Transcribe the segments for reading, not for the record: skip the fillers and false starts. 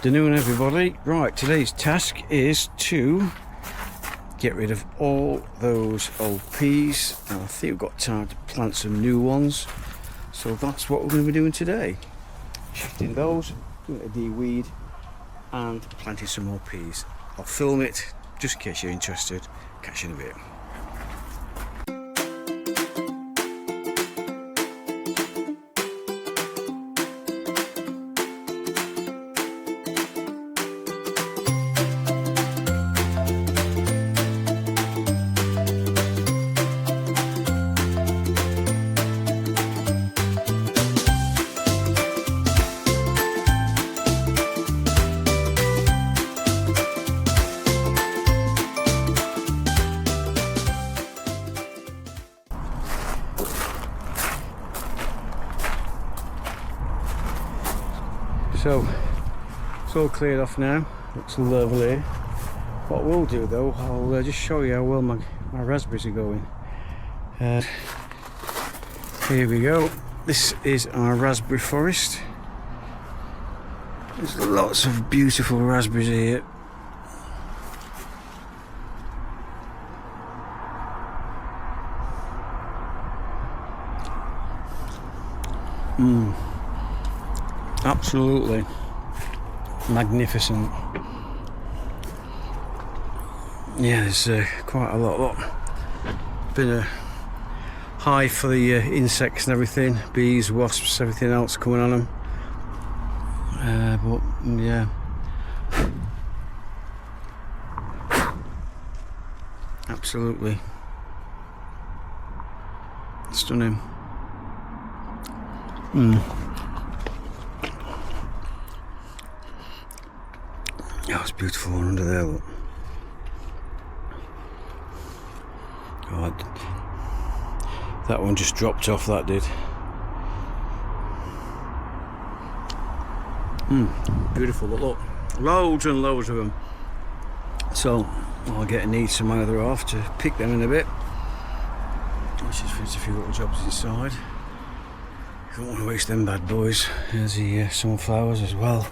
Afternoon, everybody. Right, today's task is to get rid of all those old peas, and I think we've got time to plant some new ones, so that's what we're going to be doing today. Shifting those, doing a de-weed and planting some more peas. I'll film it just in case you're interested. Catch you in a bit. So it's all cleared off now, looks lovely. What we'll do though, I'll just show you how well my raspberries are going. Here we go, this is our raspberry forest. There's lots of beautiful raspberries here. Absolutely magnificent. Yeah, there's quite a lot. Look, been a hive for the insects and everything, bees, wasps, everything else coming on them. But yeah, absolutely stunning. Oh, it's beautiful one under there, look. Oh, that one just dropped off, that did. Beautiful, but look, loads and loads of them. So I'll need some either off to pick them in a bit. Let's just finish a few little jobs inside. Don't want to waste them bad boys. There's the sunflowers as well.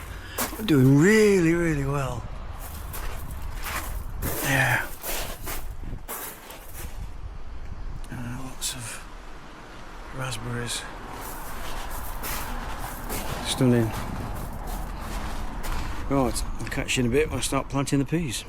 We're doing really, really well. Yeah. Lots of raspberries. Stunning. Right, I'll catch you in a bit when I start planting the peas.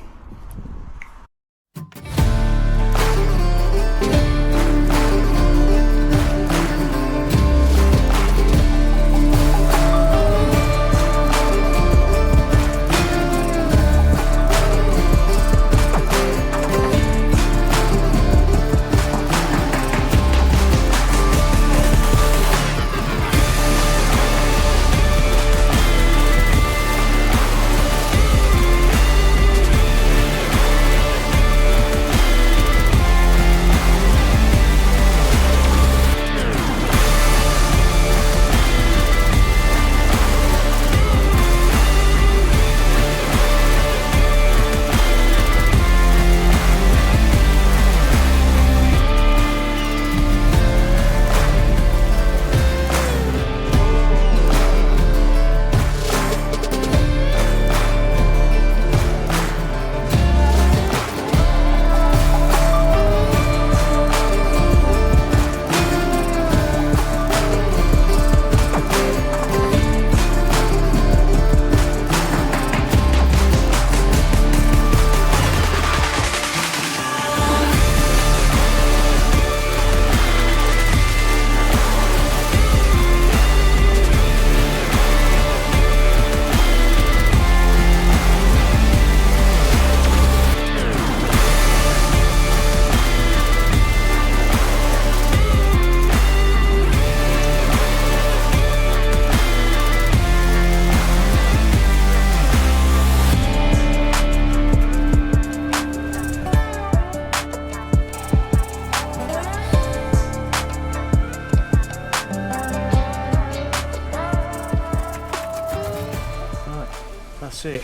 That's it.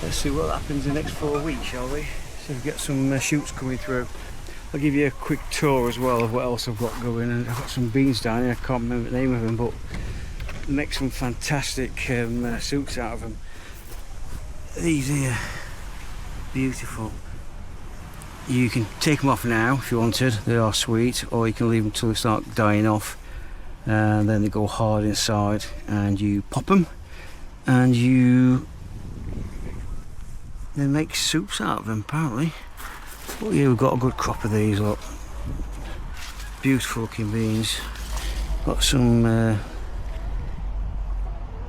Let's see what happens in the next 4 weeks, shall we? So we get some shoots coming through. I'll give you a quick tour as well of what else I've got going. And I've got some beans down here, I can't remember the name of them, but make some fantastic suits out of them. These here, beautiful. You can take them off now if you wanted, they are sweet, or you can leave them until they start dying off, and then they go hard inside, and you pop them, and you then make soups out of them apparently. But yeah, we've got a good crop of these, look. Beautiful looking beans. Got some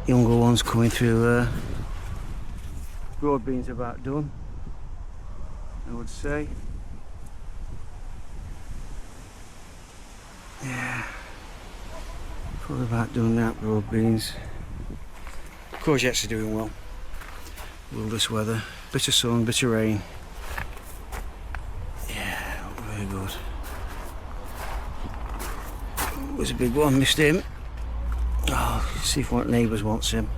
younger ones coming through there. Broad beans about done, I would say. Yeah, probably about done that, broad beans. Courgettes are doing well. All this weather, bit of sun, bit of rain. Yeah, very good. Oh, there's a big one, missed him. Oh, see if one of the neighbours wants him.